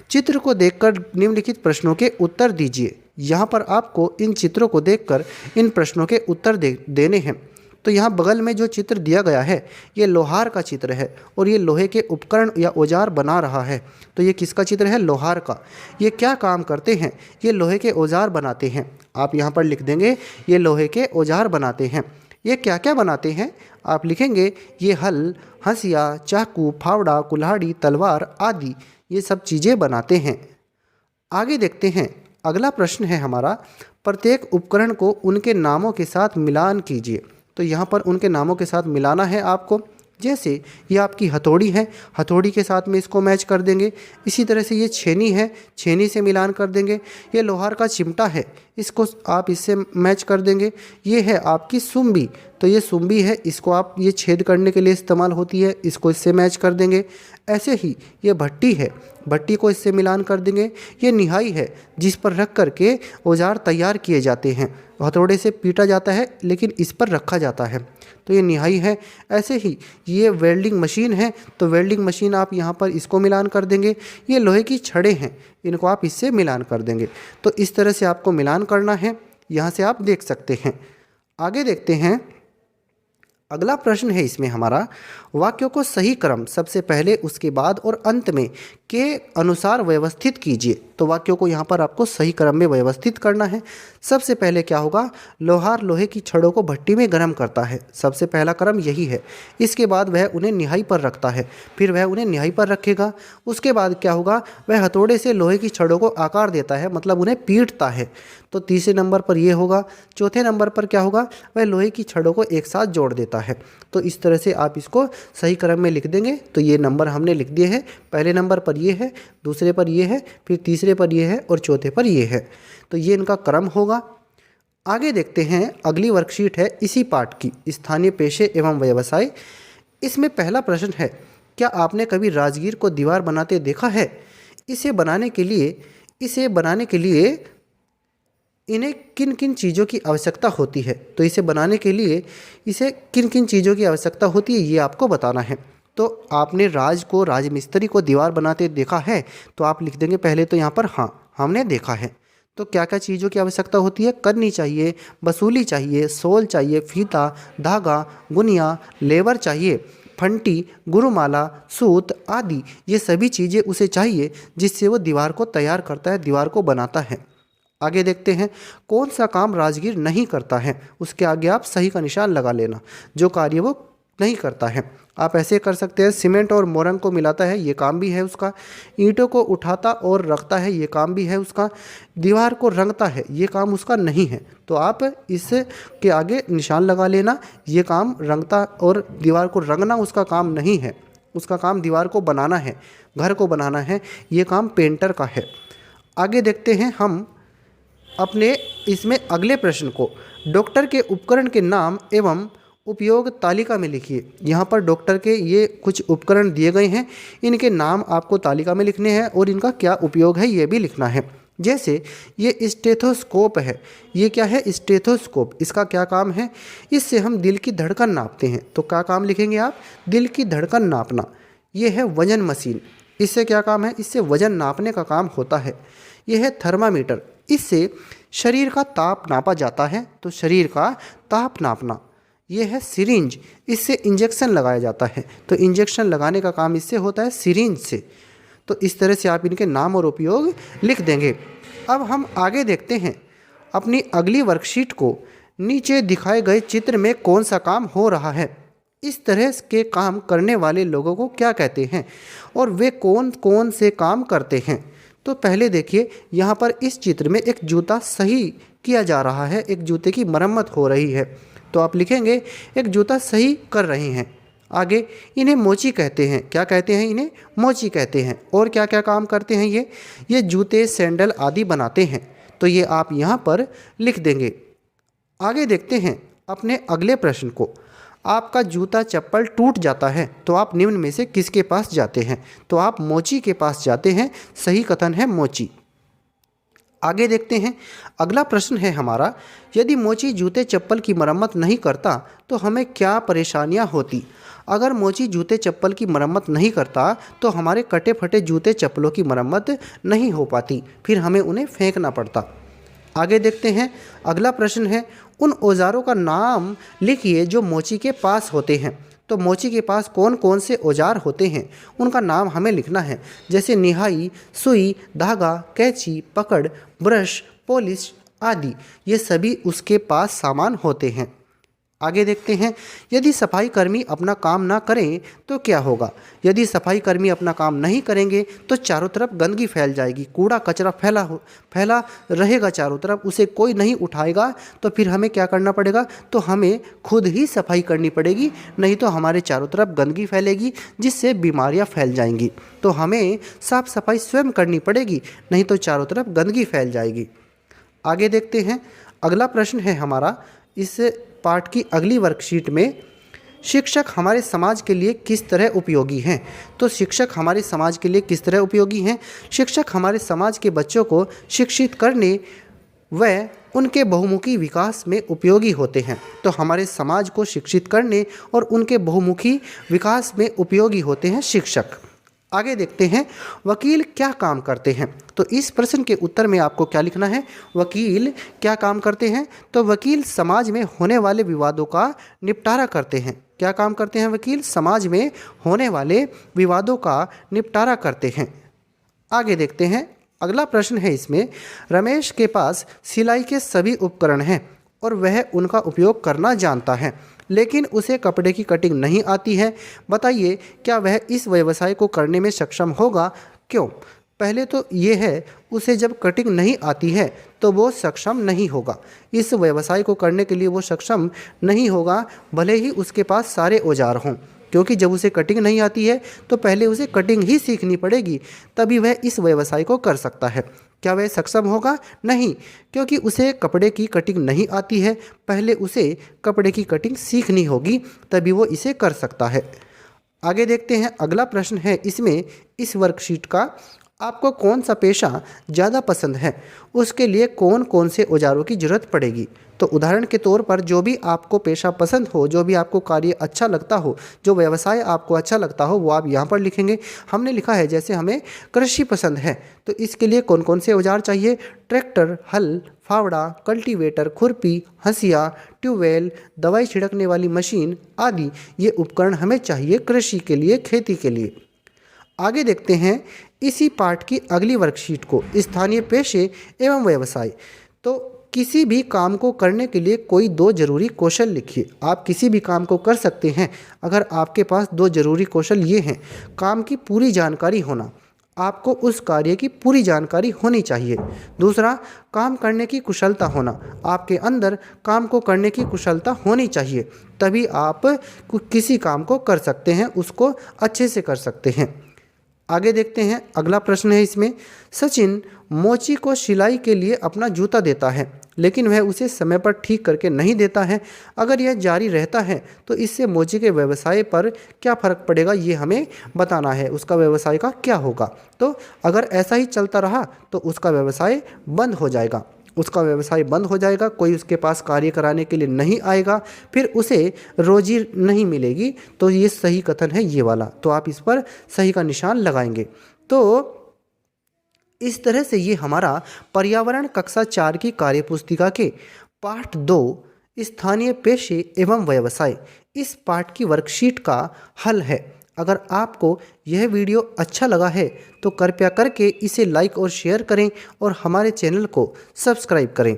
चित्र को देखकर निम्नलिखित प्रश्नों के उत्तर दीजिए। यहाँ पर आपको इन चित्रों को देखकर इन प्रश्नों के उत्तर देने हैं। तो यहाँ बगल में जो चित्र दिया गया है ये लोहार का चित्र है और ये लोहे के उपकरण या औजार बना रहा है। तो ये किसका चित्र है? लोहार का। ये क्या काम करते हैं? ये लोहे के औजार बनाते हैं। आप यहाँ पर लिख देंगे ये लोहे के औजार बनाते हैं। ये क्या क्या बनाते हैं? आप लिखेंगे ये हल, हंसिया, चाकू, फावड़ा, कुल्हाड़ी, तलवार आदि ये सब चीज़ें बनाते हैं। आगे देखते हैं। अगला प्रश्न है हमारा, प्रत्येक उपकरण को उनके नामों के साथ मिलान कीजिए। तो यहाँ पर उनके नामों के साथ मिलाना है आपको। जैसे ये आपकी हथौड़ी है, हथौड़ी के साथ में इसको मैच कर देंगे। इसी तरह से ये छेनी है, छेनी से मिलान कर देंगे। ये लोहार का चिमटा है, इसको आप इससे मैच कर देंगे। ये है आपकी सुम्बी, तो ये सुम्बी है, इसको आप ये छेद करने के लिए इस्तेमाल होती है, इसको इससे मैच कर देंगे। ऐसे ही ये भट्टी है, भट्टी को इससे मिलान कर देंगे। ये निहाई है, जिस पर रख करके औजार तैयार किए जाते हैं। हथौड़े से पीटा जाता है लेकिन इस पर रखा जाता है, तो ये निहाई है। ऐसे ही ये वेल्डिंग मशीन है, तो वेल्डिंग मशीन आप यहाँ पर इसको मिलान कर देंगे। ये लोहे की छड़ें हैं, इनको आप इससे मिलान कर देंगे। तो इस तरह से आपको मिलान करना है, यहाँ से आप देख सकते हैं। आगे देखते हैं। अगला प्रश्न है इसमें हमारा, वाक्यों को सही क्रम सबसे पहले, उसके बाद और अंत में के अनुसार व्यवस्थित कीजिए। तो वाक्यों को यहाँ पर आपको सही क्रम में व्यवस्थित करना है। सबसे पहले क्या होगा? लोहार लोहे की छड़ों को भट्टी में गर्म करता है, सबसे पहला क्रम यही है। इसके बाद वह उन्हें निहाई पर रखता है, फिर वह उन्हें निहाई पर रखेगा। उसके बाद क्या होगा? वह हथौड़े से लोहे की छड़ों को आकार देता है, मतलब उन्हें पीटता है। तो तीसरे नंबर पर यह होगा। चौथे नंबर पर क्या होगा? वह लोहे की छड़ों को एक साथ जोड़ देता है। तो इस तरह से आप इसको सही क्रम में लिख देंगे। तो ये नंबर हमने लिख दिए हैं। पहले नंबर पर ये है, दूसरे पर ये है, फिर तीसरे पर ये है और चौथे पर ये है। तो ये इनका क्रम होगा। आगे देखते हैं। अगली वर्कशीट है इसी पाठ की, स्थानीय पेशे एवं व्यवसाय। इसमें पहला प्रश्न है, क्या आपने कभी राजगीर को दीवार बनाते देखा है? इसे बनाने के लिए इन्हें किन किन चीज़ों की आवश्यकता होती है? तो इसे बनाने के लिए इसे किन किन चीज़ों की आवश्यकता होती है ये आपको बताना है। तो आपने राजमिस्त्री को दीवार बनाते देखा है? तो आप लिख देंगे पहले तो यहाँ पर हाँ, हमने देखा है। तो क्या क्या चीज़ों की आवश्यकता होती है? करनी चाहिए, वसूली चाहिए, सोल चाहिए, फीता, धागा, गुनिया, लेबर चाहिए, फंटी, गुरुमाला, सूत आदि ये सभी चीज़ें उसे चाहिए जिससे वो दीवार को तैयार करता है, दीवार को बनाता है। आगे देखते हैं। कौन सा काम राजगीर नहीं करता है? उसके आगे आप सही का निशान लगा लेना, जो कार्य वो नहीं करता है। आप ऐसे कर सकते हैं, सीमेंट और मोरंग को मिलाता है, ये काम भी है उसका। ईंटों को उठाता और रखता है, ये काम भी है उसका। दीवार को रंगता है, ये काम उसका नहीं है। तो आप इसके आगे निशान लगा लेना, ये काम रंगता और दीवार को रंगना उसका काम नहीं है। उसका काम दीवार को बनाना है, घर को बनाना है, ये काम पेंटर का है। आगे देखते हैं हम अपने इसमें अगले प्रश्न को। डॉक्टर के उपकरण के नाम एवं उपयोग तालिका में लिखिए। यहाँ पर डॉक्टर के ये कुछ उपकरण दिए गए हैं, इनके नाम आपको तालिका में लिखने हैं और इनका क्या उपयोग है ये भी लिखना है। जैसे ये स्टेथोस्कोप है। ये क्या है? स्टेथोस्कोप। इसका क्या काम है? इससे हम दिल की धड़कन नापते हैं। तो क्या काम लिखेंगे आप? दिल की धड़कन नापना। ये है वजन मशीन। इससे क्या काम है? इससे वजन नापने का काम होता है। यह है थर्मामीटर। इससे शरीर का ताप नापा जाता है, तो शरीर का ताप नापना। यह है सिरिंज। इससे इंजेक्शन लगाया जाता है, तो इंजेक्शन लगाने का काम इससे होता है, सिरिंज से। तो इस तरह से आप इनके नाम और उपयोग लिख देंगे। अब हम आगे देखते हैं अपनी अगली वर्कशीट को। नीचे दिखाए गए चित्र में कौन सा काम हो रहा है? इस तरह के काम करने वाले लोगों को क्या कहते हैं और वे कौन कौन से काम करते हैं? तो पहले देखिए, यहाँ पर इस चित्र में एक जूता सही किया जा रहा है, एक जूते की मरम्मत हो रही है। तो आप लिखेंगे एक जूता सही कर रहे हैं। आगे इन्हें मोची कहते हैं। क्या कहते हैं? इन्हें मोची कहते हैं। और क्या क्या काम करते हैं ये जूते, सैंडल आदि बनाते हैं। तो ये आप यहाँ पर लिख देंगे। आगे देखते हैं अपने अगले प्रश्न को। आपका जूता चप्पल टूट जाता है तो आप निम्न में से किसके पास जाते हैं? तो आप मोची के पास जाते हैं। सही कथन है मोची। आगे देखते हैं। अगला प्रश्न है हमारा, यदि मोची जूते चप्पल की मरम्मत नहीं करता तो हमें क्या परेशानियां होती। अगर मोची जूते चप्पल की मरम्मत नहीं करता तो हमारे कटे फटे जूते चप्पलों की मरम्मत नहीं हो पाती, फिर हमें उन्हें फेंकना पड़ता। आगे देखते हैं। अगला प्रश्न है, उन औजारों का नाम लिखिए जो मोची के पास होते हैं। तो मोची के पास कौन कौन से औजार होते हैं उनका नाम हमें लिखना है, जैसे निहाई, सुई, धागा, कैंची, पकड़, ब्रश, पॉलिश आदि। ये सभी उसके पास सामान होते हैं। आगे देखते हैं। यदि सफाई कर्मी अपना काम ना करें तो क्या होगा। यदि सफाई कर्मी अपना काम नहीं करेंगे तो चारों तरफ गंदगी फैल जाएगी, कूड़ा कचरा फैला रहेगा चारों तरफ, उसे कोई नहीं उठाएगा। तो फिर हमें क्या करना पड़ेगा, तो हमें खुद ही सफाई करनी पड़ेगी, नहीं तो हमारे चारों तरफ गंदगी फैलेगी जिससे बीमारियां फैल जाएंगी। तो हमें साफ सफाई स्वयं करनी पड़ेगी, नहीं तो चारों तरफ गंदगी फैल जाएगी। आगे देखते हैं। अगला प्रश्न है हमारा, इस पाठ की अगली वर्कशीट में, शिक्षक हमारे समाज के लिए किस तरह उपयोगी हैं। तो शिक्षक हमारे समाज के लिए किस तरह उपयोगी हैं। शिक्षक हमारे समाज के बच्चों को शिक्षित करने व उनके बहुमुखी विकास में उपयोगी होते हैं। तो हमारे समाज को शिक्षित करने और उनके बहुमुखी विकास में उपयोगी होते हैं शिक्षक। आगे देखते हैं। वकील क्या काम करते हैं। तो इस प्रश्न के उत्तर में आपको क्या लिखना है, वकील क्या काम करते हैं। तो वकील समाज में होने वाले विवादों का निपटारा करते हैं। क्या काम करते हैं वकील, समाज में होने वाले विवादों का निपटारा करते हैं। आगे देखते हैं। अगला प्रश्न है इसमें, रमेश के पास सिलाई के सभी उपकरण हैं और वह उनका उपयोग करना जानता है, लेकिन उसे कपड़े की कटिंग नहीं आती है। बताइए क्या वह इस व्यवसाय को करने में सक्षम होगा, क्यों। पहले तो ये है, उसे जब कटिंग नहीं आती है तो वो सक्षम नहीं होगा, इस व्यवसाय को करने के लिए वो सक्षम नहीं होगा, भले ही उसके पास सारे औजार हों। क्योंकि जब उसे कटिंग नहीं आती है तो पहले उसे कटिंग ही सीखनी पड़ेगी, तभी वह इस व्यवसाय को कर सकता है। क्या वह सक्षम होगा, नहीं, क्योंकि उसे कपड़े की कटिंग नहीं आती है, पहले उसे कपड़े की कटिंग सीखनी होगी, तभी वो इसे कर सकता है। आगे देखते हैं। अगला प्रश्न है इसमें, इस वर्कशीट का, आपको कौन सा पेशा ज़्यादा पसंद है, उसके लिए कौन कौन से औजारों की ज़रूरत पड़ेगी। तो उदाहरण के तौर पर जो भी आपको पेशा पसंद हो, जो भी आपको कार्य अच्छा लगता हो, जो व्यवसाय आपको अच्छा लगता हो, वो आप यहाँ पर लिखेंगे। हमने लिखा है जैसे हमें कृषि पसंद है तो इसके लिए कौन कौन से औजार चाहिए, ट्रैक्टर, हल, फावड़ा, कल्टीवेटर, खुरपी, हंसिया, ट्यूबवेल, दवाई छिड़कने वाली मशीन आदि, ये उपकरण हमें चाहिए कृषि के लिए, खेती के लिए। आगे देखते हैं इसी पाठ की अगली वर्कशीट को, स्थानीय पेशे एवं व्यवसाय। तो किसी भी काम को करने के लिए कोई दो जरूरी कौशल लिखिए। आप किसी भी काम को कर सकते हैं अगर आपके पास दो जरूरी कौशल ये हैं, काम की पूरी जानकारी होना, आपको उस कार्य की पूरी जानकारी होनी चाहिए। दूसरा, काम करने की कुशलता होना, आपके अंदर काम को करने की कुशलता होनी चाहिए, तभी आप किसी काम को कर सकते हैं, उसको अच्छे से कर सकते हैं। आगे देखते हैं। अगला प्रश्न है इसमें, सचिन मोची को सिलाई के लिए अपना जूता देता है, लेकिन वह उसे समय पर ठीक करके नहीं देता है। अगर यह जारी रहता है तो इससे मोची के व्यवसाय पर क्या फ़र्क पड़ेगा, ये हमें बताना है, उसका व्यवसाय का क्या होगा। तो अगर ऐसा ही चलता रहा तो उसका व्यवसाय बंद हो जाएगा, उसका व्यवसाय बंद हो जाएगा, कोई उसके पास कार्य कराने के लिए नहीं आएगा, फिर उसे रोजी नहीं मिलेगी। तो ये सही कथन है ये वाला, तो आप इस पर सही का निशान लगाएंगे। तो इस तरह से ये हमारा पर्यावरण कक्षा 4 की कार्यपुस्तिका के पाठ 2 स्थानीय पेशे एवं व्यवसाय, इस पाठ की वर्कशीट का हल है। अगर आपको यह वीडियो अच्छा लगा है तो कृपया करके इसे लाइक और शेयर करें और हमारे चैनल को सब्सक्राइब करें।